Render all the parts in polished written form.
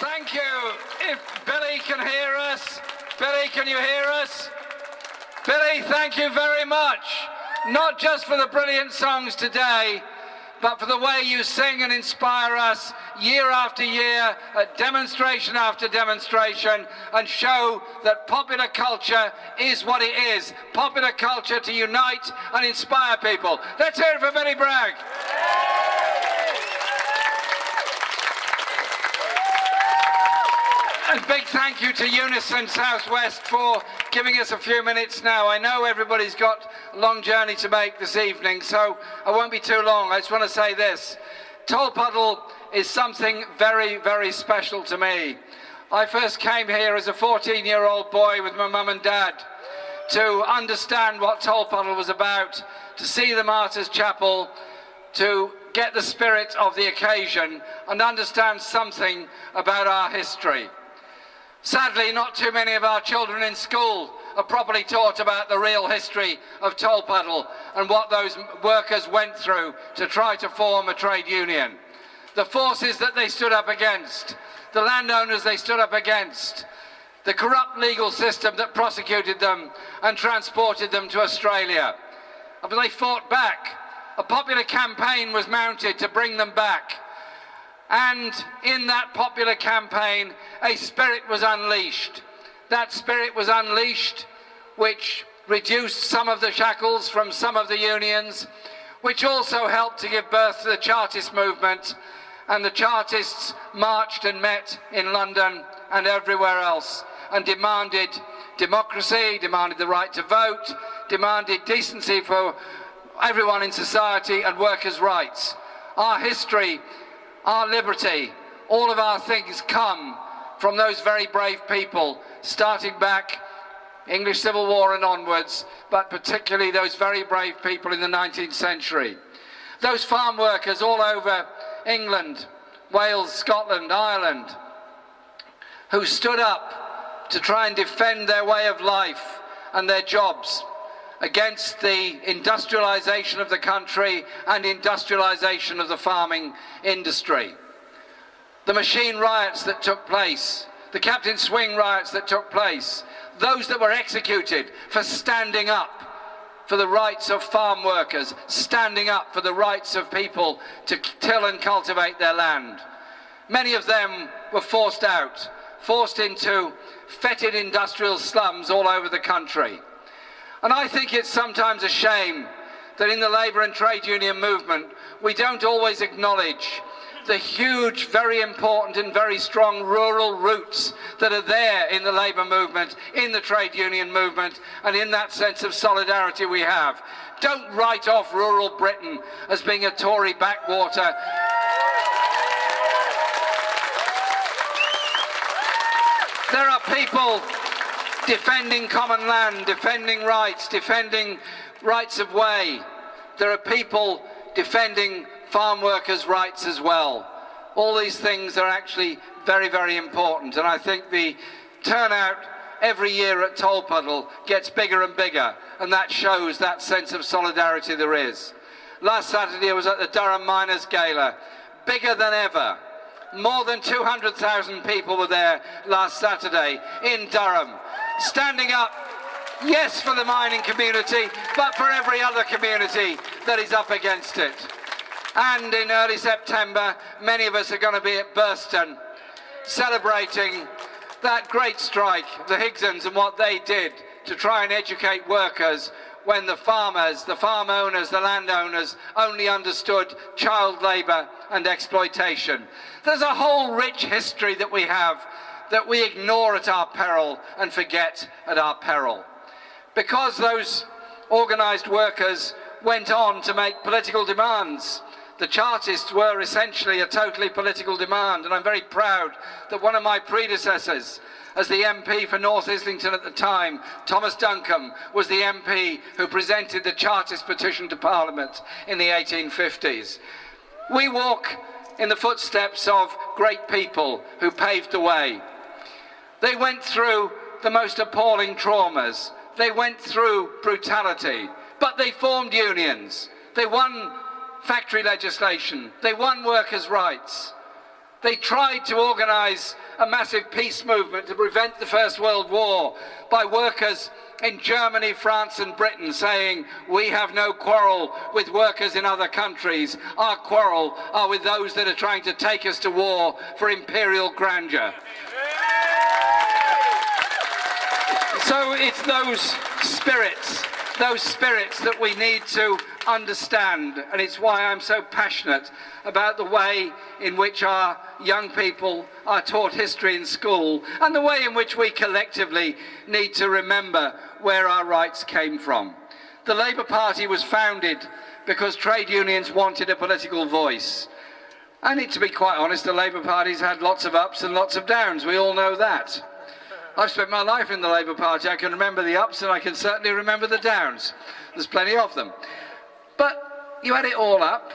Thank you. If Billy can hear us. Billy, can you hear us? Billy, thank you very much. Not just for the brilliant songs today, but for the way you sing and inspire us year after year, at demonstration after demonstration, and show that popular culture is what it is. Popular culture to unite and inspire people. Let's hear it for Billy Bragg. And big thank you to Unison Southwest for giving us a few minutes now. I know everybody's got a long journey to make this evening, so I won't be too long. I just want to say this. Tolpuddle is something very, very special to me. I first came here as a 14-year-old boy with my mum and dad to understand what Tolpuddle was about, to see the Martyrs Chapel, to get the spirit of the occasion and understand something about our history. Sadly, not too many of our children in school are properly taught about the real history of Tolpuddle and what those workers went through to try to form a trade union. The forces that they stood up against, the landowners they stood up against, the corrupt legal system that prosecuted them and transported them to Australia. But they fought back. A popular campaign was mounted to bring them back. And in that popular campaign, a spirit was unleashed. That spirit was unleashed, which reduced some of the shackles from some of the unions, which also helped to give birth to the Chartist movement. And the Chartists marched and met in London and everywhere else and demanded democracy, demanded the right to vote, demanded decency for everyone in society and workers' rights. Our history, our liberty, all of our things come from those very brave people, starting back English Civil War and onwards, but particularly those very brave people in the 19th century. Those farm workers all over England, Wales, Scotland, Ireland, who stood up to try and defend their way of life and their jobs against the industrialisation of the country and industrialisation of the farming industry. The machine riots that took place, the Captain Swing riots that took place, those that were executed for standing up for the rights of farm workers, standing up for the rights of people to till and cultivate their land. Many of them were forced out, forced into fetid industrial slums all over the country. And I think it's sometimes a shame that in the labour and trade union movement, we don't always acknowledge the huge, very important and very strong rural roots that are there in the labour movement, in the trade union movement, and in that sense of solidarity we have. Don't write off rural Britain as being a Tory backwater. There are people defending common land, defending rights of way. There are people defending farm workers' rights as well. All these things are actually very, very important, and I think the turnout every year at Tolpuddle gets bigger and bigger, and that shows that sense of solidarity there is. Last Saturday I was at the Durham Miners' Gala, bigger than ever. More than 200,000 people were there last Saturday in Durham, standing up, yes, for the mining community, but for every other community that is up against it. And in early September, many of us are going to be at Burston, celebrating that great strike, the Higsons, and what they did to try and educate workers when the farmers, the farm owners, the landowners only understood child labour and exploitation. There's a whole rich history that we have that we ignore at our peril and forget at our peril. Because those organised workers went on to make political demands. The Chartists were essentially a totally political demand, and I'm very proud that one of my predecessors as the MP for North Islington at the time, Thomas Duncombe, was the MP who presented the Chartist petition to Parliament in the 1850s. We walk in the footsteps of great people who paved the way. They went through the most appalling traumas. They went through brutality, but they formed unions. They won factory legislation. They won workers' rights. They tried to organise a massive peace movement to prevent the First World War by workers in Germany, France and Britain saying, we have no quarrel with workers in other countries. Our quarrel are with those that are trying to take us to war for imperial grandeur. So it's those spirits that we need to understand, and it's why I'm so passionate about the way in which our young people are taught history in school and the way in which we collectively need to remember where our rights came from. The Labour Party was founded because trade unions wanted a political voice. And to be quite honest, the Labour Party's had lots of ups and lots of downs. We all know that. I've spent my life in the Labour Party. I can remember the ups and I can certainly remember the downs. There's plenty of them. But you add it all up,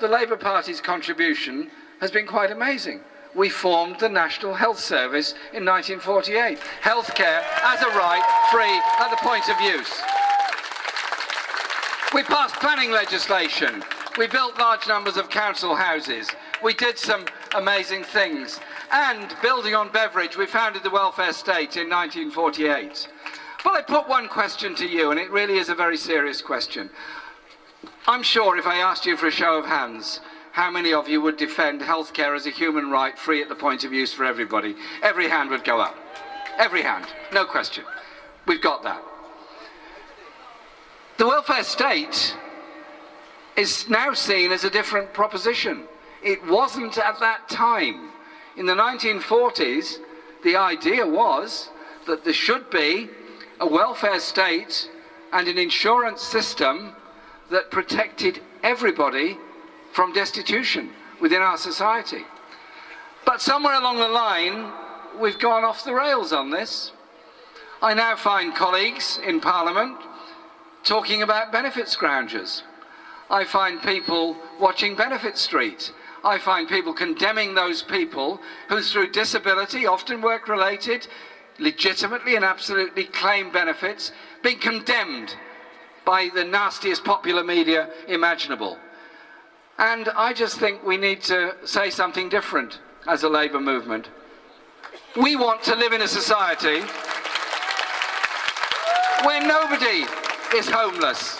the Labour Party's contribution has been quite amazing. We formed the National Health Service in 1948. Healthcare as a right, free at the point of use. We passed planning legislation. We built large numbers of council houses. We did some amazing things. And building on Beveridge, we founded the welfare state in 1948. But I put one question to you, and it really is a very serious question. I'm sure if I asked you for a show of hands, how many of you would defend healthcare as a human right, free at the point of use for everybody? Every hand would go up. Every hand, no question. We've got that. The welfare state is now seen as a different proposition. It wasn't at that time. In the 1940s, the idea was that there should be a welfare state and an insurance system that protected everybody from destitution within our society. But somewhere along the line, we've gone off the rails on this. I now find colleagues in Parliament talking about benefit scroungers. I find people watching Benefit Street. I find people condemning those people who, through disability, often work-related, legitimately and absolutely claim benefits, being condemned by the nastiest popular media imaginable. And I just think we need to say something different as a Labour movement. We want to live in a society where nobody is homeless,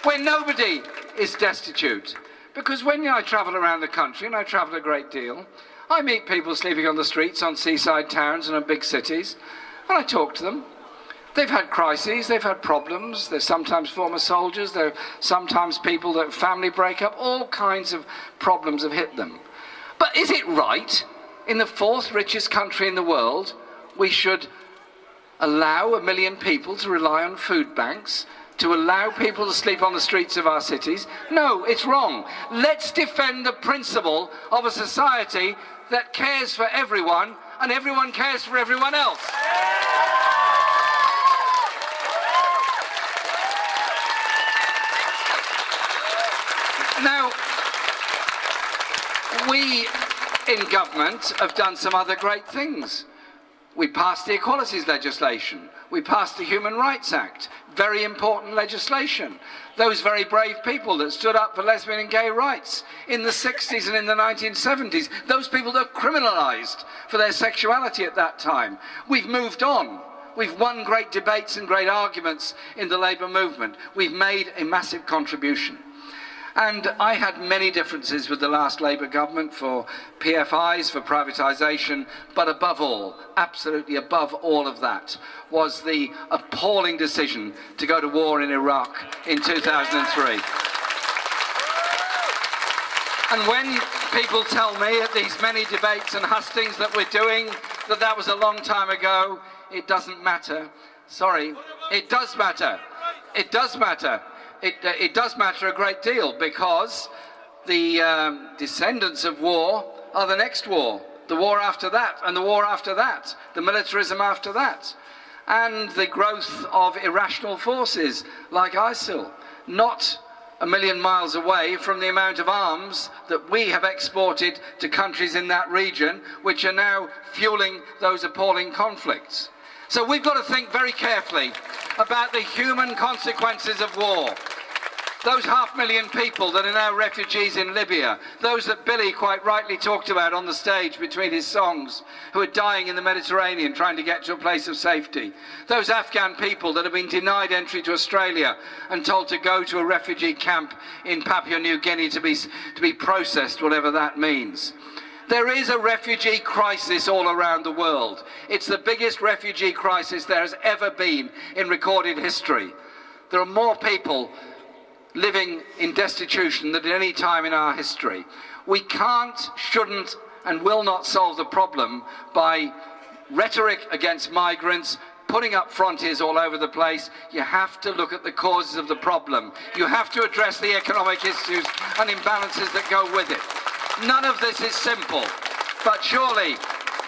where nobody is destitute. Because when I travel around the country, and I travel a great deal, I meet people sleeping on the streets on seaside towns and in big cities, and I talk to them. They've had crises, they've had problems, they're sometimes former soldiers, they're sometimes people that family breakup, all kinds of problems have hit them. But is it right, in the fourth richest country in the world, we should allow 1 million people to rely on food banks, to allow people to sleep on the streets of our cities? No, it's wrong. Let's defend the principle of a society that cares for everyone and everyone cares for everyone else. Now, we in government have done some other great things. We passed the equalities legislation. We passed the Human Rights Act. Very important legislation. Those very brave people that stood up for lesbian and gay rights in the 60s and in the 1970s, those people that were criminalised for their sexuality at that time. We've moved on. We've won great debates and great arguments in the Labour movement. We've made a massive contribution. And I had many differences with the last Labour government for PFIs, for privatisation, but above all, absolutely above all of that, was the appalling decision to go to war in Iraq in 2003. And when people tell me at these many debates and hustings that we're doing that that was a long time ago, it doesn't matter. Sorry, it does matter. It does matter. It does matter a great deal, because the descendants of war are the next war, the war after that, and the war after that, the militarism after that, and the growth of irrational forces like ISIL, not 1 million miles away from the amount of arms that we have exported to countries in that region, which are now fueling those appalling conflicts. So we've got to think very carefully about the human consequences of war. Those 500,000 people that are now refugees in Libya, those that Billy quite rightly talked about on the stage between his songs, who are dying in the Mediterranean trying to get to a place of safety. Those Afghan people that have been denied entry to Australia and told to go to a refugee camp in Papua New Guinea to be processed, whatever that means. There is a refugee crisis all around the world. It's the biggest refugee crisis there has ever been in recorded history. There are more people living in destitution than at any time in our history. We can't, shouldn't, and will not solve the problem by rhetoric against migrants, putting up frontiers all over the place. You have to look at the causes of the problem. You have to address the economic issues and imbalances that go with it. None of this is simple, but surely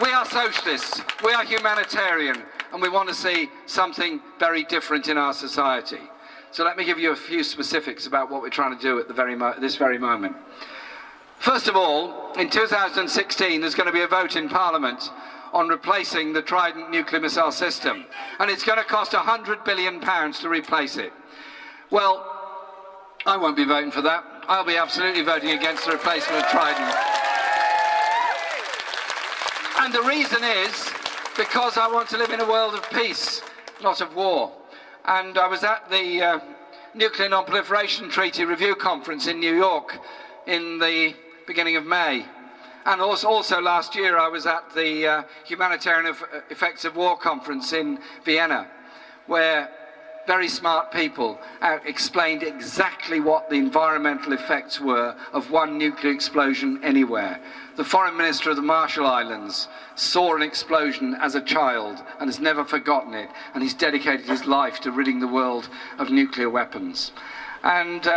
we are socialists, we are humanitarian, and we want to see something very different in our society. So let me give you a few specifics about what we're trying to do at this very moment. First of all, in 2016 there's going to be a vote in Parliament on replacing the Trident nuclear missile system, and it's going to cost £100 billion to replace it. Well, I won't be voting for that. I'll be absolutely voting against the replacement of Trident. And the reason is because I want to live in a world of peace, not of war. And I was at the Nuclear Non-Proliferation Treaty Review Conference in New York in the beginning of May. And also last year I was at the Humanitarian Effects of War Conference in Vienna, where very smart people explained exactly what the environmental effects were of one nuclear explosion anywhere. The foreign minister of the Marshall Islands saw an explosion as a child and has never forgotten it, and he's dedicated his life to ridding the world of nuclear weapons. And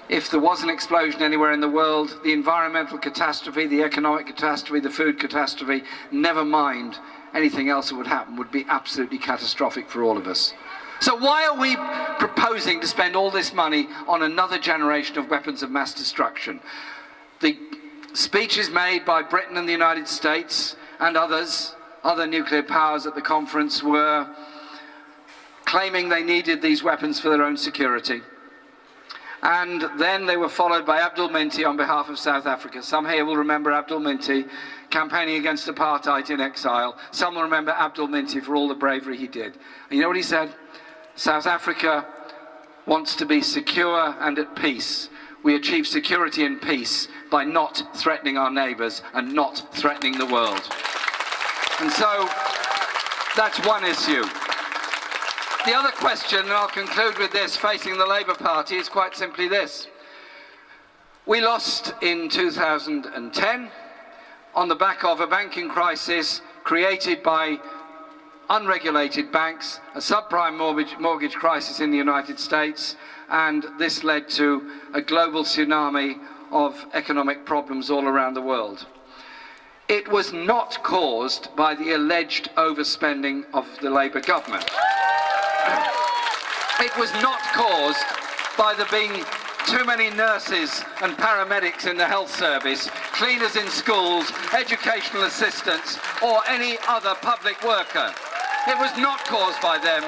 if there was an explosion anywhere in the world, the environmental catastrophe, the economic catastrophe, the food catastrophe, never mind anything else that would happen, would be absolutely catastrophic for all of us. So why are we proposing to spend all this money on another generation of weapons of mass destruction? The speeches made by Britain and the United States and other nuclear powers at the conference were claiming they needed these weapons for their own security. And then they were followed by Abdul Minty on behalf of South Africa. Some here will remember Abdul Minty campaigning against apartheid in exile. Some will remember Abdul Minty for all the bravery he did. And you know what he said? South Africa wants to be secure and at peace. We achieve security and peace by not threatening our neighbours and not threatening the world. And so that's one issue. The other question, and I'll conclude with this, facing the Labour Party, is quite simply this. We lost in 2010 on the back of a banking crisis created by unregulated banks, a subprime mortgage crisis in the United States, and this led to a global tsunami of economic problems all around the world. It was not caused by the alleged overspending of the Labour government. It was not caused by there being too many nurses and paramedics in the health service, cleaners in schools, educational assistants, or any other public worker. It was not caused by them.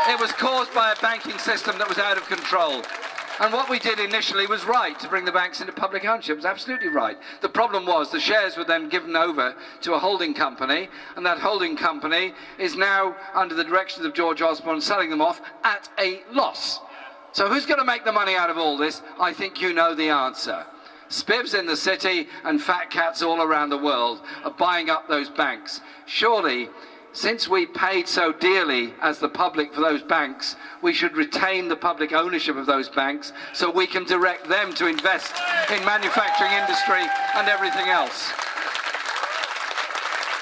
It was caused by a banking system that was out of control. And what we did initially was right, to bring the banks into public ownership. It was absolutely right. The problem was the shares were then given over to a holding company, and that holding company is now, under the direction of George Osborne, selling them off at a loss. So who's going to make the money out of all this? I think you know the answer. Spivs in the city and fat cats all around the world are buying up those banks. Surely, since we paid so dearly as the public for those banks, we should retain the public ownership of those banks so we can direct them to invest in manufacturing industry and everything else.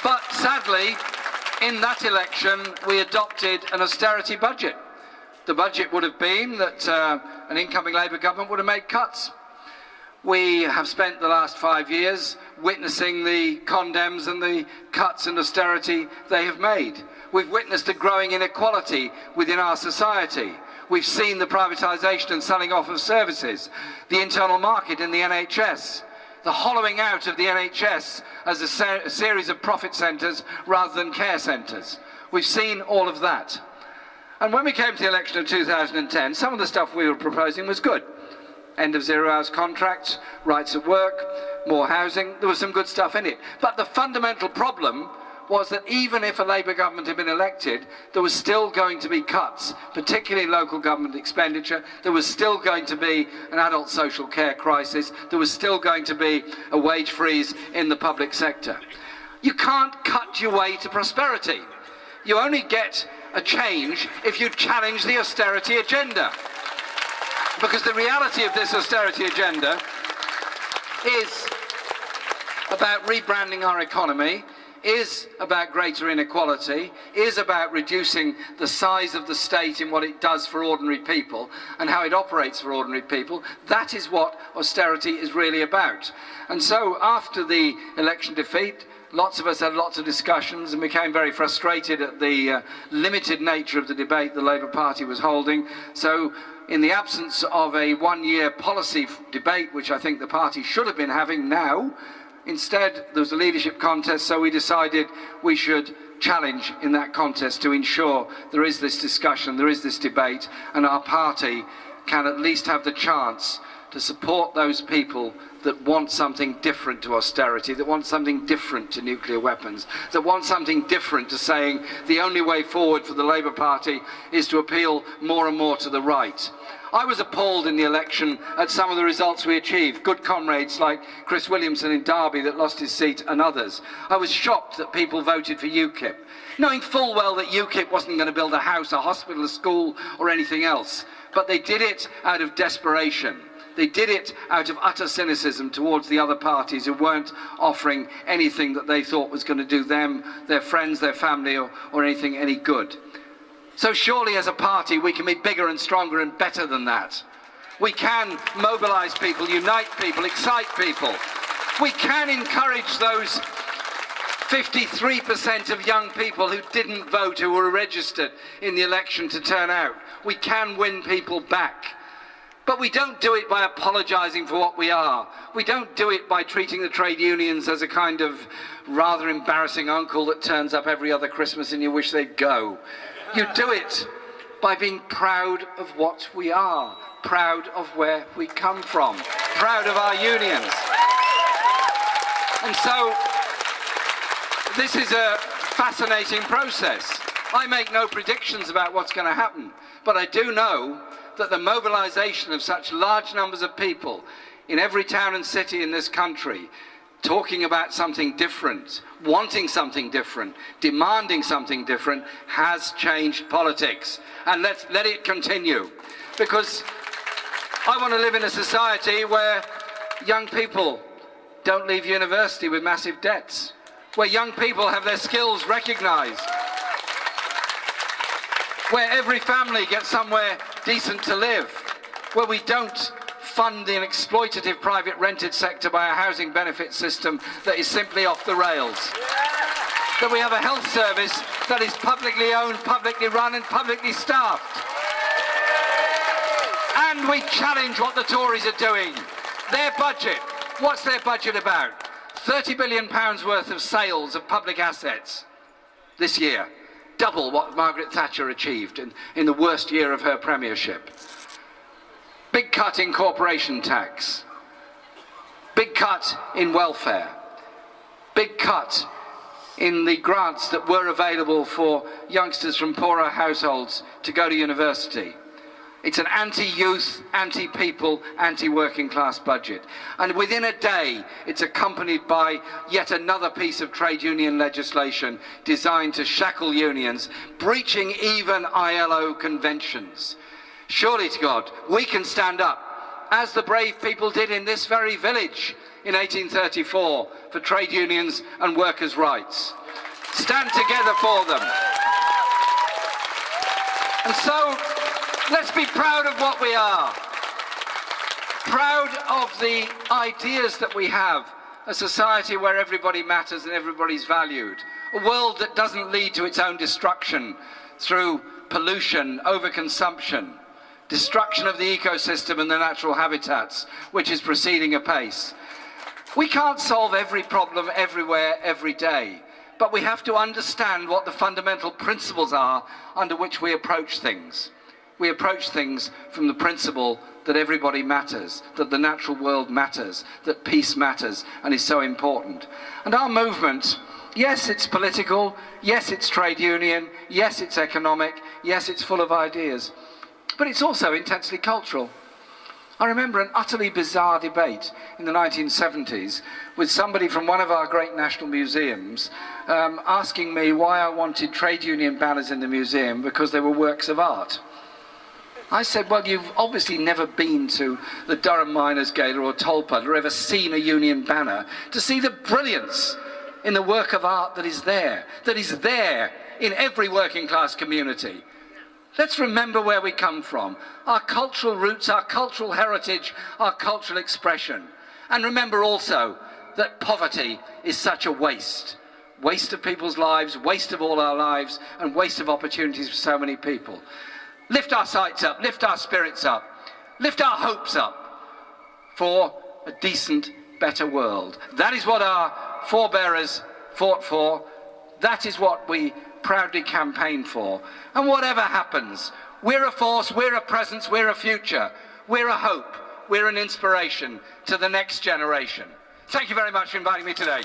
But sadly, in that election, we adopted an austerity budget. The budget would have been that an incoming Labour government would have made cuts. We have spent the last 5 years witnessing the condemns and the cuts and austerity they have made. We've witnessed a growing inequality within our society. We've seen the privatisation and selling off of services, the internal market in the NHS, the hollowing out of the NHS as a series of profit centres rather than care centres. We've seen all of that. And when we came to the election of 2010, some of the stuff we were proposing was good. End of zero-hours contracts, rights at work, more housing. There was some good stuff in it. But the fundamental problem was that even if a Labour government had been elected, there was still going to be cuts, particularly in local government expenditure. There was still going to be an adult social care crisis. There was still going to be a wage freeze in the public sector. You can't cut your way to prosperity. You only get a change if you challenge the austerity agenda. Because the reality of this austerity agenda is about rebranding our economy, is about greater inequality, is about reducing the size of the state in what it does for ordinary people and how it operates for ordinary people. That is what austerity is really about. And so after the election defeat, lots of us had lots of discussions and became very frustrated at the limited nature of the debate the Labour Party was holding. So in the absence of a one-year policy debate, which I think the party should have been having now, instead there was a leadership contest, so we decided we should challenge in that contest to ensure there is this discussion, there is this debate, and our party can at least have the chance to support those people that want something different to austerity, that want something different to nuclear weapons, that want something different to saying the only way forward for the Labour Party is to appeal more and more to the right. I was appalled in the election at some of the results we achieved. Good comrades like Chris Williamson in Derby that lost his seat and others. I was shocked that people voted for UKIP, knowing full well that UKIP wasn't going to build a house, a hospital, a school or anything else. But they did it out of desperation. They did it out of utter cynicism towards the other parties who weren't offering anything that they thought was going to do them, their friends, their family or anything any good. So surely as a party we can be bigger and stronger and better than that. We can mobilise people, unite people, excite people. We can encourage those 53% of young people who didn't vote, who were registered in the election, to turn out. We can win people back. But we don't do it by apologising for what we are. We don't do it by treating the trade unions as a kind of rather embarrassing uncle that turns up every other Christmas and you wish they'd go. You do it by being proud of what we are, proud of where we come from, proud of our unions. And so this is a fascinating process. I make no predictions about what's going to happen, but I do know that the mobilisation of such large numbers of people in every town and city in this country talking about something different, wanting something different, demanding something different, has changed politics. And let's let it continue. Because I want to live in a society where young people don't leave university with massive debts, where young people have their skills recognised, where every family gets somewhere decent to live, where we don't fund the exploitative private rented sector by a housing benefit system that is simply off the rails, that we have a health service that is publicly owned, publicly run and publicly staffed. And we challenge what the Tories are doing. Their budget, what's their budget about? £30 billion worth of sales of public assets this year. Double what Margaret Thatcher achieved in the worst year of her premiership. Big cut in corporation tax. Big cut in welfare. Big cut in the grants that were available for youngsters from poorer households to go to university. It's an anti-youth, anti-people, anti-working class budget. And within a day, it's accompanied by yet another piece of trade union legislation designed to shackle unions, breaching even ILO conventions. Surely to God, we can stand up, as the brave people did in this very village in 1834, for trade unions and workers' rights. Stand together for them. And so, let's be proud of what we are. Proud of the ideas that we have. A society where everybody matters and everybody's valued. A world that doesn't lead to its own destruction through pollution, overconsumption, destruction of the ecosystem and the natural habitats, which is proceeding apace. We can't solve every problem everywhere, every day. but we have to understand what the fundamental principles are under which we approach things. We approach things from the principle that everybody matters, that the natural world matters, that peace matters and is so important. And our movement, yes, it's political, yes, it's trade union, yes, it's economic, yes, it's full of ideas, but it's also intensely cultural. I remember an utterly bizarre debate in the 1970s with somebody from one of our great national museums asking me why I wanted trade union banners in the museum because they were works of art. I said, well, you've obviously never been to the Durham Miners' Gala or Tolpuddle or ever seen a union banner to see the brilliance in the work of art that is there in every working class community. Let's remember where we come from, our cultural roots, our cultural heritage, our cultural expression. And remember also that poverty is such a waste. Waste of people's lives, waste of all our lives, and waste of opportunities for so many people. Lift our sights up, lift our spirits up, lift our hopes up for a decent, better world. That is what our forebearers fought for. That is what we proudly campaign for. And whatever happens, we're a force, we're a presence, we're a future, we're a hope, we're an inspiration to the next generation. Thank you very much for inviting me today.